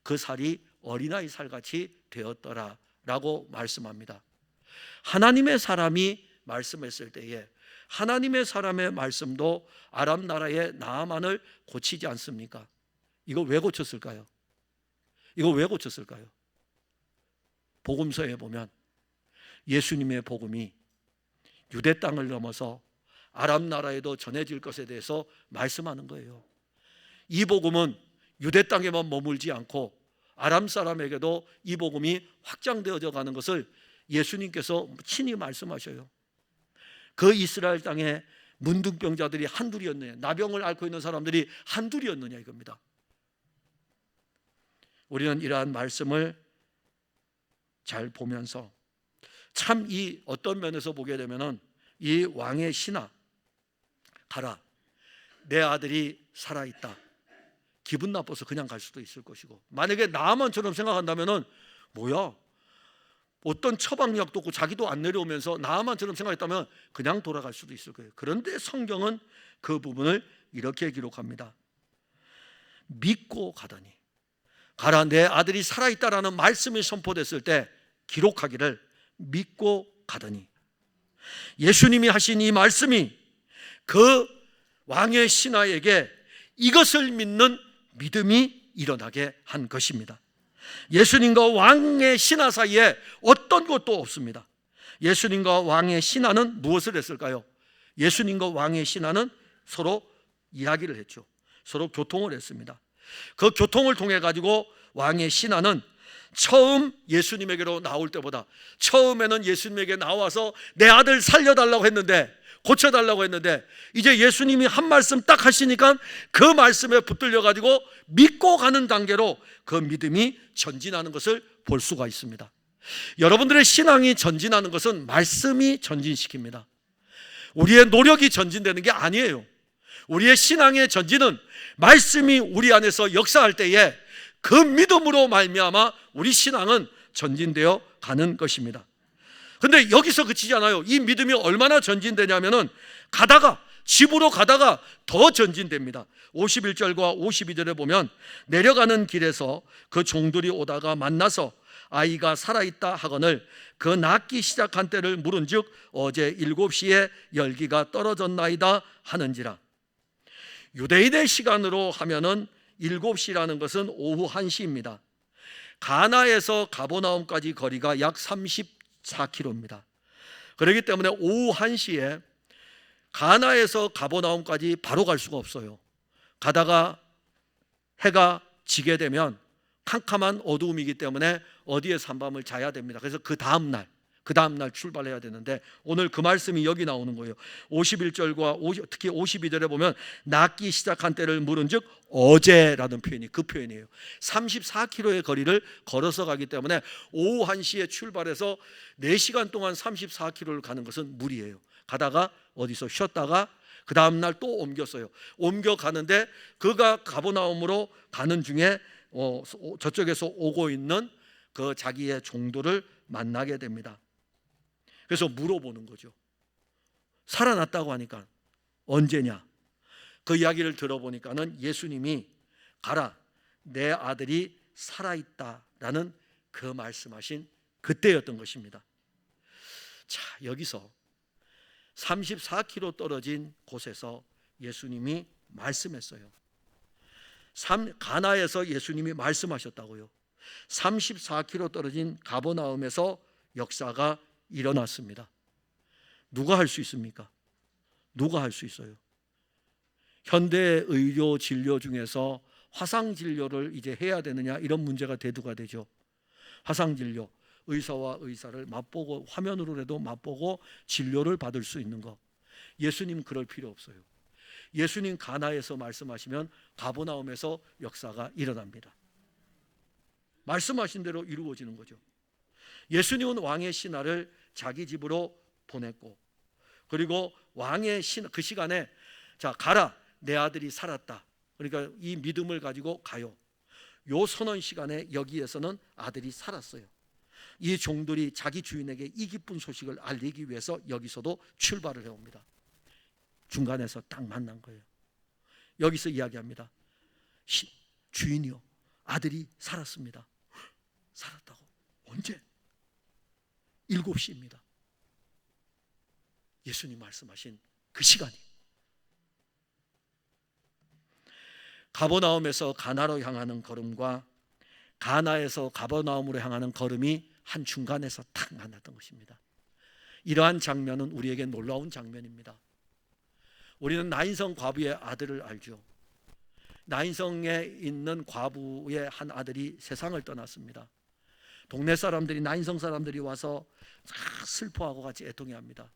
S1: 그 살이 어린아이 살같이 되었더라 라고 말씀합니다. 하나님의 사람이 말씀했을 때에 하나님의 사람의 말씀도 아람 나라의 나아만을 고치지 않습니까? 이거 왜 고쳤을까요? 복음서에 보면 예수님의 복음이 유대 땅을 넘어서 아람 나라에도 전해질 것에 대해서 말씀하는 거예요. 이 복음은 유대 땅에만 머물지 않고 아람 사람에게도 이 복음이 확장되어져 가는 것을 예수님께서 친히 말씀하셔요. 그 이스라엘 땅에 문둥병자들이 한둘이었느냐, 나병을 앓고 있는 사람들이 한둘이었느냐, 이겁니다. 우리는 이러한 말씀을 잘 보면서 참 이 어떤 면에서 보게 되면은 이 왕의 신하, 가라, 내 아들이 살아있다, 기분 나빠서 그냥 갈 수도 있을 것이고, 만약에 나아만처럼 생각한다면은 뭐야, 어떤 처방약도 없고 자기도 안 내려오면서 나아만처럼 생각했다면 그냥 돌아갈 수도 있을 거예요. 그런데 성경은 그 부분을 이렇게 기록합니다. 믿고 가더니, 가라, 내 아들이 살아있다라는 말씀이 선포됐을 때 기록하기를 믿고 가더니, 예수님이 하신 이 말씀이 그 왕의 신하에게 이것을 믿는 믿음이 일어나게 한 것입니다. 예수님과 왕의 신하 사이에 어떤 것도 없습니다. 예수님과 왕의 신하는 무엇을 했을까요? 예수님과 왕의 신하는 서로 이야기를 했죠. 서로 교통을 했습니다. 그 교통을 통해 가지고 왕의 신하는 처음 예수님에게로 나올 때보다, 처음에는 예수님에게 나와서 내 아들 살려달라고 했는데, 고쳐달라고 했는데, 이제 예수님이 한 말씀 딱 하시니까 그 말씀에 붙들려 가지고 믿고 가는 단계로 그 믿음이 전진하는 것을 볼 수가 있습니다. 여러분들의 신앙이 전진하는 것은 말씀이 전진시킵니다. 우리의 노력이 전진되는 게 아니에요. 우리의 신앙의 전진은 말씀이 우리 안에서 역사할 때에 그 믿음으로 말미암아 우리 신앙은 전진되어 가는 것입니다. 근데 여기서 그치지 않아요. 이 믿음이 얼마나 전진되냐면은 집으로 가다가 더 전진됩니다. 51절과 52절에 보면, 내려가는 길에서 그 종들이 오다가 만나서 아이가 살아있다 하거늘 그 낫기 시작한 때를 물은즉 어제 7시에 열기가 떨어졌나이다 하는지라. 유대인의 시간으로 하면은 7시라는 것은 오후 1시입니다. 가나에서 가버나움까지 거리가 약 34km입니다. 그렇기 때문에 오후 1시에 가나에서 가버나움까지 바로 갈 수가 없어요. 가다가 해가 지게 되면 캄캄한 어두움이기 때문에 어디에서 한밤을 자야 됩니다. 그래서 그 다음날 그 다음날 출발해야 되는데 오늘 그 말씀이 여기 나오는 거예요. 51절과 특히 52절에 보면 낫기 시작한 때를 물은즉 어제라는 표현이 그 표현이에요. 34km의 거리를 걸어서 가기 때문에 오후 1시에 출발해서 4시간 동안 34km를 가는 것은 무리예요. 가다가 어디서 쉬었다가 그 다음날 또 옮겼어요. 옮겨가는데 그가 가버나움으로 가는 중에 저쪽에서 오고 있는 그 자기의 종들을 만나게 됩니다. 그래서 물어보는 거죠. 살아났다고 하니까 언제냐? 그 이야기를 들어보니까는 예수님이 가라, 내 아들이 살아있다라는 그 말씀하신 그때였던 것입니다. 자, 여기서 34km 떨어진 곳에서 예수님이 말씀했어요. 가나에서 예수님이 말씀하셨다고요. 34km 떨어진 가버나움에서 역사가 일어났습니다. 누가 할 수 있습니까? 누가 할 수 있어요? 현대 의료 진료 중에서 화상 진료를 이제 해야 되느냐 이런 문제가 대두가 되죠. 화상 진료, 의사와 의사를 맞보고 화면으로라도 맞보고 진료를 받을 수 있는 것. 예수님 그럴 필요 없어요. 예수님 가나에서 말씀하시면 가버나움에서 역사가 일어납니다. 말씀하신 대로 이루어지는 거죠. 예수님은 왕의 신하를 자기 집으로 보냈고, 그리고 왕의 그 시간에 자, 가라, 내 아들이 살았다. 그러니까 이 믿음을 가지고 가요. 요 선언 시간에 여기에서는 아들이 살았어요. 이 종들이 자기 주인에게 이 기쁜 소식을 알리기 위해서 여기서도 출발을 해옵니다. 중간에서 딱 만난 거예요. 여기서 이야기합니다. 주인이요, 아들이 살았습니다. 살았다고? 언제? 7시입니다. 예수님 말씀하신 그 시간이. 가버나움에서 가나로 향하는 걸음과 가나에서 가버나움으로 향하는 걸음이 한 중간에서 탁 만났던 것입니다. 이러한 장면은 우리에게 놀라운 장면입니다. 우리는 나인성 과부의 아들을 알죠. 나인성에 있는 과부의 한 아들이 세상을 떠났습니다. 동네 사람들이, 나인성 사람들이 와서 슬퍼하고 같이 애통해합니다.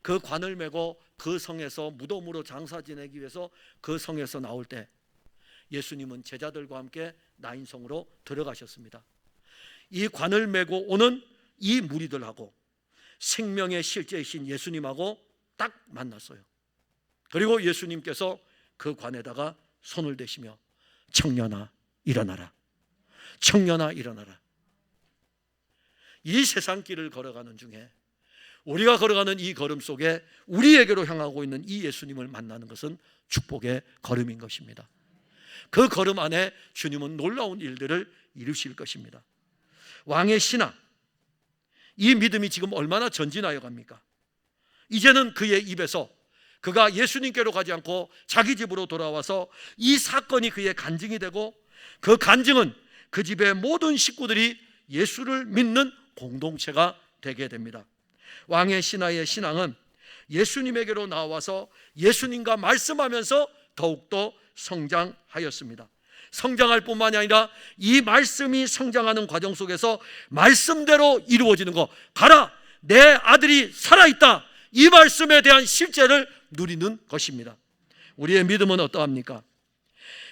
S1: 그 관을 메고 그 성에서 무덤으로 장사 지내기 위해서 그 성에서 나올 때 예수님은 제자들과 함께 나인성으로 들어가셨습니다. 이 관을 메고 오는 이 무리들하고 생명의 실제이신 예수님하고 딱 만났어요. 그리고 예수님께서 그 관에다가 손을 대시며 청년아 일어나라, 청년아 일어나라. 이 세상길을 걸어가는 중에 우리가 걸어가는 이 걸음 속에 우리에게로 향하고 있는 이 예수님을 만나는 것은 축복의 걸음인 것입니다. 그 걸음 안에 주님은 놀라운 일들을 이루실 것입니다. 왕의 신하, 이 믿음이 지금 얼마나 전진하여 갑니까? 이제는 그의 입에서 그가 예수님께로 가지 않고 자기 집으로 돌아와서 이 사건이 그의 간증이 되고, 그 간증은 그 집의 모든 식구들이 예수를 믿는 공동체가 되게 됩니다. 왕의 신하의 신앙은 예수님에게로 나와서 예수님과 말씀하면서 더욱더 성장하였습니다. 성장할 뿐만이 아니라 이 말씀이 성장하는 과정 속에서 말씀대로 이루어지는 것, 가라, 내 아들이 살아있다, 이 말씀에 대한 실제를 누리는 것입니다. 우리의 믿음은 어떠합니까?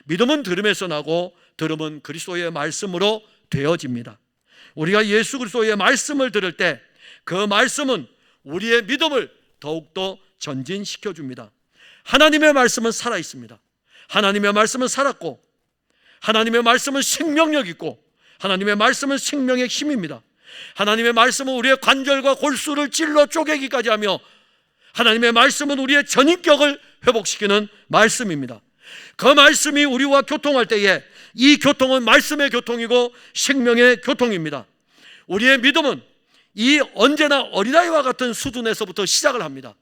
S1: 믿음은 들음에서 나고 들음은 그리스도의 말씀으로 되어집니다. 우리가 예수 그리스도의 말씀을 들을 때 그 말씀은 우리의 믿음을 더욱더 전진시켜 줍니다. 하나님의 말씀은 살아있습니다. 하나님의 말씀은 살았고, 하나님의 말씀은 생명력 있고, 하나님의 말씀은 생명의 힘입니다. 하나님의 말씀은 우리의 관절과 골수를 찔러 쪼개기까지 하며, 하나님의 말씀은 우리의 전인격을 회복시키는 말씀입니다. 그 말씀이 우리와 교통할 때에 이 교통은 말씀의 교통이고 생명의 교통입니다. 우리의 믿음은 이 언제나 어린아이와 같은 수준에서부터 시작을 합니다.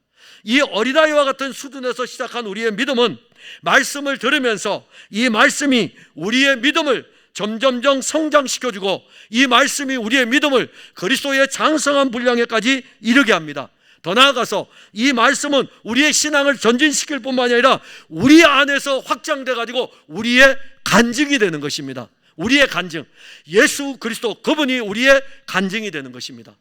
S1: 이 어린아이와 같은 수준에서 시작한 우리의 믿음은 말씀을 들으면서 이 말씀이 우리의 믿음을 점점점 성장시켜주고, 이 말씀이 우리의 믿음을 그리스도의 장성한 분량에까지 이르게 합니다. 더 나아가서 이 말씀은 우리의 신앙을 전진시킬 뿐만이 아니라 우리 안에서 확장돼 가지고 우리의 간증이 되는 것입니다. 우리의 간증, 예수 그리스도 그분이 우리의 간증이 되는 것입니다.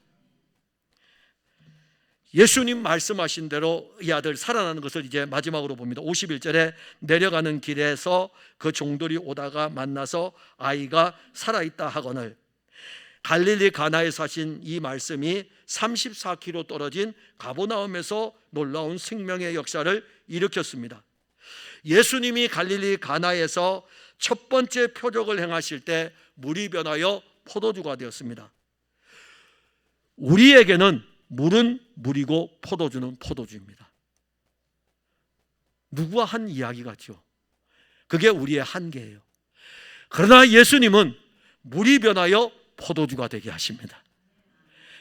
S1: 예수님 말씀하신 대로 이 아들 살아나는 것을 이제 마지막으로 봅니다. 51절에 내려가는 길에서 그 종들이 오다가 만나서 아이가 살아있다 하거늘. 갈릴리 가나에서 하신 이 말씀이 34km 떨어진 가버나움에서 놀라운 생명의 역사를 일으켰습니다. 예수님이 갈릴리 가나에서 첫 번째 표적을 행하실 때 물이 변하여 포도주가 되었습니다. 우리에게는 물은 물이고 포도주는 포도주입니다. 누구와 한 이야기 같죠? 그게 우리의 한계예요. 그러나 예수님은 물이 변하여 포도주가 되게 하십니다.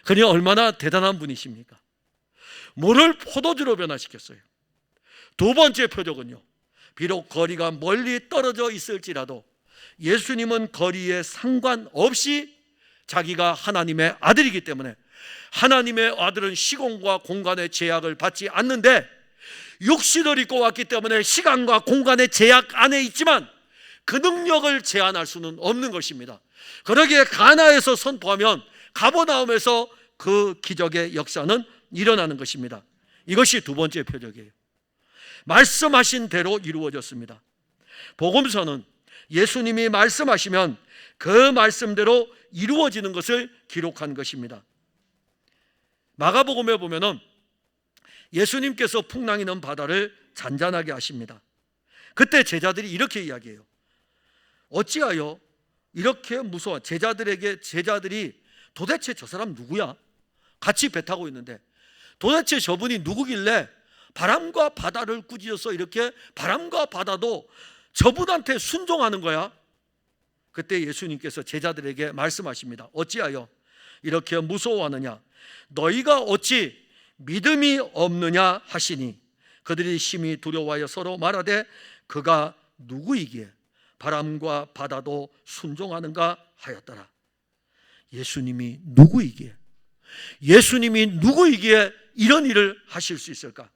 S1: 그니 얼마나 대단한 분이십니까? 물을 포도주로 변화시켰어요. 두 번째 표적은요, 비록 거리가 멀리 떨어져 있을지라도 예수님은 거리에 상관없이 자기가 하나님의 아들이기 때문에, 하나님의 아들은 시공과 공간의 제약을 받지 않는데 육신을 입고 왔기 때문에 시간과 공간의 제약 안에 있지만 그 능력을 제한할 수는 없는 것입니다. 그러기에 가나에서 선포하면 가버나움에서 그 기적의 역사는 일어나는 것입니다. 이것이 두 번째 표적이에요. 말씀하신 대로 이루어졌습니다. 복음서는 예수님이 말씀하시면 그 말씀대로 이루어지는 것을 기록한 것입니다. 마가복음에 보면은 예수님께서 풍랑이는 바다를 잔잔하게 하십니다. 그때 제자들이 이렇게 이야기해요. 어찌하여 이렇게 무서워? 제자들이 도대체 저 사람 누구야? 같이 배 타고 있는데 도대체 저분이 누구길래 바람과 바다를 꾸짖어서 이렇게 바람과 바다도 저분한테 순종하는 거야? 그때 예수님께서 제자들에게 말씀하십니다. 어찌하여 이렇게 무서워하느냐? 너희가 어찌 믿음이 없느냐 하시니 그들이 심히 두려워하여 서로 말하되 그가 누구이기에 바람과 바다도 순종하는가 하였더라. 예수님이 누구이기에 이런 일을 하실 수 있을까?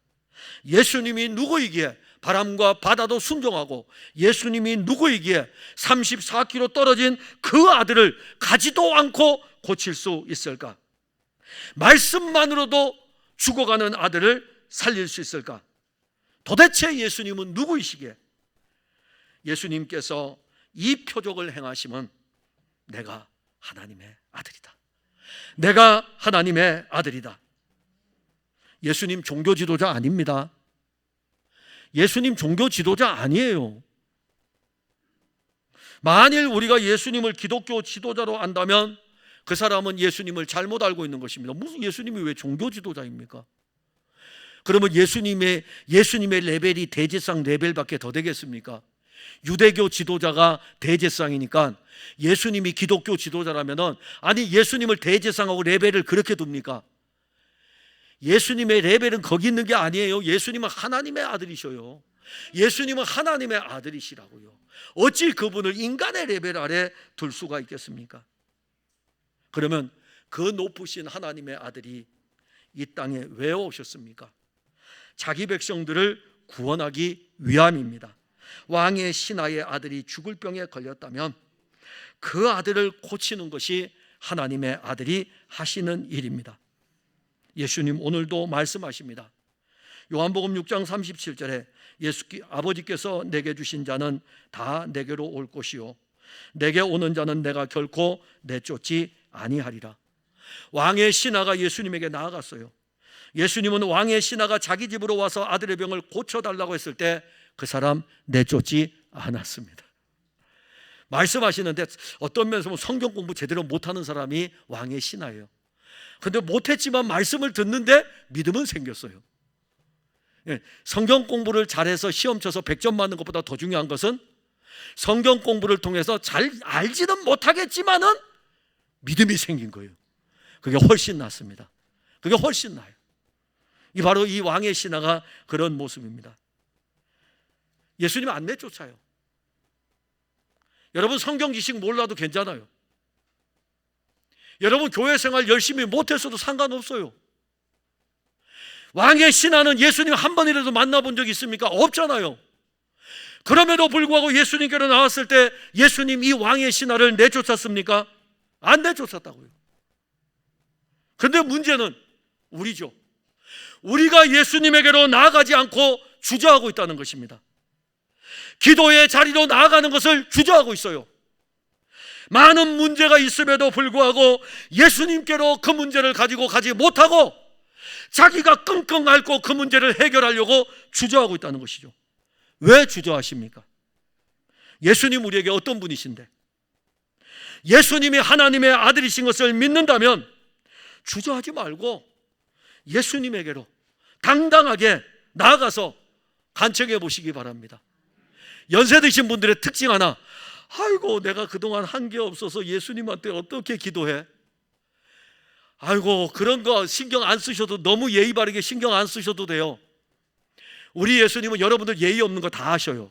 S1: 예수님이 누구이기에 바람과 바다도 순종하고 예수님이 누구이기에 34km 떨어진 그 아들을 가지도 않고 고칠 수 있을까? 말씀만으로도 죽어가는 아들을 살릴 수 있을까? 도대체 예수님은 누구이시기에 예수님께서 이 표적을 행하시면 내가 하나님의 아들이다. 내가 하나님의 아들이다. 예수님 종교 지도자 아닙니다. 예수님 종교 지도자 아니에요. 만일 우리가 예수님을 기독교 지도자로 안다면 그 사람은 예수님을 잘못 알고 있는 것입니다. 무슨 예수님이 왜 종교 지도자입니까? 그러면 예수님의 레벨이 대제상 레벨밖에 더 되겠습니까? 유대교 지도자가 대제상이니까 예수님이 기독교 지도자라면은, 아니 예수님을 대제상하고 레벨을 그렇게 둡니까? 예수님의 레벨은 거기 있는 게 아니에요. 예수님은 하나님의 아들이셔요. 예수님은 하나님의 아들이시라고요. 어찌 그분을 인간의 레벨 아래 둘 수가 있겠습니까? 그러면 그 높으신 하나님의 아들이 이 땅에 왜 오셨습니까? 자기 백성들을 구원하기 위함입니다. 왕의 신하의 아들이 죽을 병에 걸렸다면 그 아들을 고치는 것이 하나님의 아들이 하시는 일입니다. 예수님 오늘도 말씀하십니다. 요한복음 6장 37절에 아버지께서 내게 주신 자는 다 내게로 올 것이요 내게 오는 자는 내가 결코 내쫓지 아니하리라. 왕의 신하가 예수님에게 나아갔어요. 예수님은 왕의 신하가 자기 집으로 와서 아들의 병을 고쳐달라고 했을 때 그 사람 내쫓지 않았습니다. 말씀하시는데 어떤 면에서 성경 공부 제대로 못하는 사람이 왕의 신하예요. 그런데 못했지만 말씀을 듣는데 믿음은 생겼어요. 성경 공부를 잘해서 시험 쳐서 100점 맞는 것보다 더 중요한 것은 성경 공부를 통해서 잘 알지는 못하겠지만은 믿음이 생긴 거예요. 그게 훨씬 낫습니다. 그게 훨씬 나아요. 바로 이 왕의 신하가 그런 모습입니다. 예수님 안 내쫓아요. 여러분 성경 지식 몰라도 괜찮아요. 여러분 교회 생활 열심히 못했어도 상관없어요. 왕의 신하는 예수님 한 번이라도 만나본 적 있습니까? 없잖아요. 그럼에도 불구하고 예수님께로 나왔을 때 예수님 이 왕의 신하를 내쫓았습니까? 안 내쫓았다고요. 그런데 문제는 우리죠. 우리가 예수님에게로 나아가지 않고 주저하고 있다는 것입니다. 기도의 자리로 나아가는 것을 주저하고 있어요. 많은 문제가 있음에도 불구하고 예수님께로 그 문제를 가지고 가지 못하고 자기가 끙끙 앓고 그 문제를 해결하려고 주저하고 있다는 것이죠. 왜 주저하십니까? 예수님 우리에게 어떤 분이신데, 예수님이 하나님의 아들이신 것을 믿는다면 주저하지 말고 예수님에게로 당당하게 나아가서 간청해 보시기 바랍니다. 연세 드신 분들의 특징 하나, 아이고 내가 그동안 한 게 없어서 예수님한테 어떻게 기도해? 아이고 그런 거 신경 안 쓰셔도, 너무 예의 바르게 신경 안 쓰셔도 돼요. 우리 예수님은 여러분들 예의 없는 거 다 아셔요.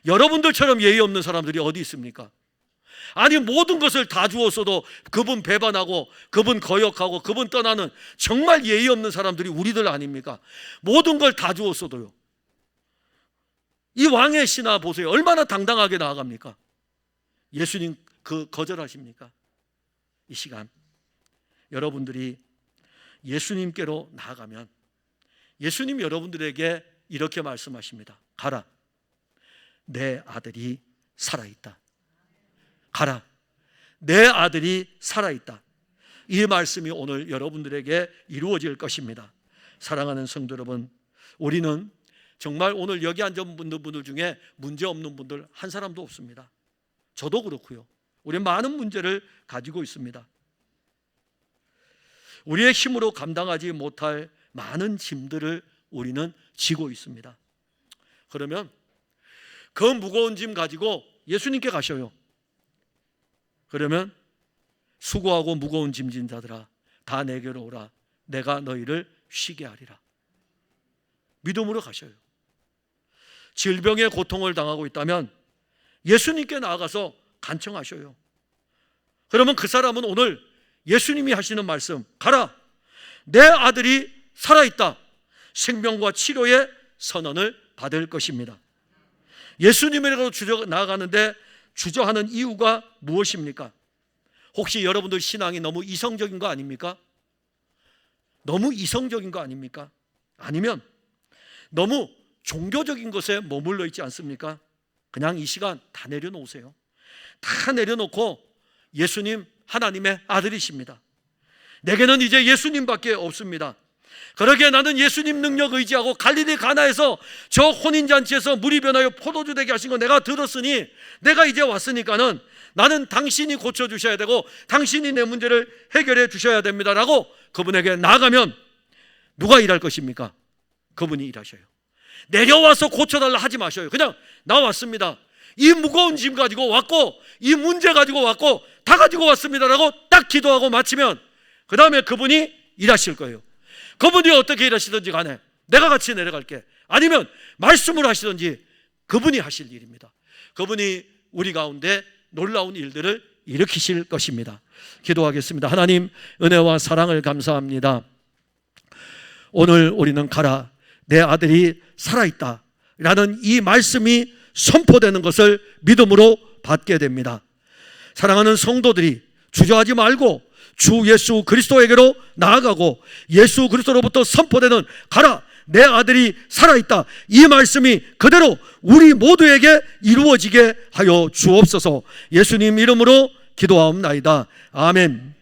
S1: 여러분들처럼 예의 없는 사람들이 어디 있습니까? 아니 모든 것을 다 주었어도 그분 배반하고 그분 거역하고 그분 떠나는 정말 예의 없는 사람들이 우리들 아닙니까? 모든 걸 다 주었어도요. 이 왕의 신하 보세요. 얼마나 당당하게 나아갑니까? 예수님 그 거절하십니까? 이 시간 여러분들이 예수님께로 나아가면 예수님이 여러분들에게 이렇게 말씀하십니다. 가라, 내 아들이 살아있다. 가라, 내 아들이 살아있다. 이 말씀이 오늘 여러분들에게 이루어질 것입니다. 사랑하는 성도 여러분, 우리는 정말 오늘 여기 앉은 분들 중에 문제 없는 분들 한 사람도 없습니다. 저도 그렇고요. 우리는 많은 문제를 가지고 있습니다. 우리의 힘으로 감당하지 못할 많은 짐들을 우리는 지고 있습니다. 그러면 그 무거운 짐 가지고 예수님께 가셔요. 그러면 수고하고 무거운 짐진 자들아 다 내게로 오라, 내가 너희를 쉬게 하리라. 믿음으로 가셔요. 질병의 고통을 당하고 있다면 예수님께 나아가서 간청하셔요. 그러면 그 사람은 오늘 예수님이 하시는 말씀, 가라, 내 아들이 살아있다, 생명과 치료의 선언을 받을 것입니다. 예수님에게로 나아가는데 주저하는 이유가 무엇입니까? 혹시 여러분들 신앙이 너무 이성적인 거 아닙니까? 너무 이성적인 거 아닙니까? 아니면 너무 종교적인 것에 머물러 있지 않습니까? 그냥 이 시간 다 내려놓으세요. 다 내려놓고 예수님 하나님의 아들이십니다. 내게는 이제 예수님밖에 없습니다. 그러기에 나는 예수님 능력 의지하고 갈릴리 가나에서 저 혼인잔치에서 물이 변하여 포도주 되게 하신 거 내가 들었으니 내가 이제 왔으니까는 나는 당신이 고쳐주셔야 되고 당신이 내 문제를 해결해 주셔야 됩니다 라고 그분에게 나아가면 누가 일할 것입니까? 그분이 일하셔요. 내려와서 고쳐달라 하지 마셔요. 그냥 나왔습니다, 이 무거운 짐 가지고 왔고 이 문제 가지고 왔고 다 가지고 왔습니다 라고 딱 기도하고 마치면 그 다음에 그분이 일하실 거예요. 그분이 어떻게 일하시든지 간에 내가 같이 내려갈게, 아니면 말씀을 하시든지 그분이 하실 일입니다. 그분이 우리 가운데 놀라운 일들을 일으키실 것입니다. 기도하겠습니다. 하나님, 은혜와 사랑을 감사합니다. 오늘 우리는 가라, 내 아들이 살아있다 라는 이 말씀이 선포되는 것을 믿음으로 받게 됩니다. 사랑하는 성도들이 주저하지 말고 주 예수 그리스도에게로 나아가고 예수 그리스도로부터 선포되는 가라, 내 아들이 살아있다, 이 말씀이 그대로 우리 모두에게 이루어지게 하여 주옵소서. 예수님 이름으로 기도하옵나이다. 아멘.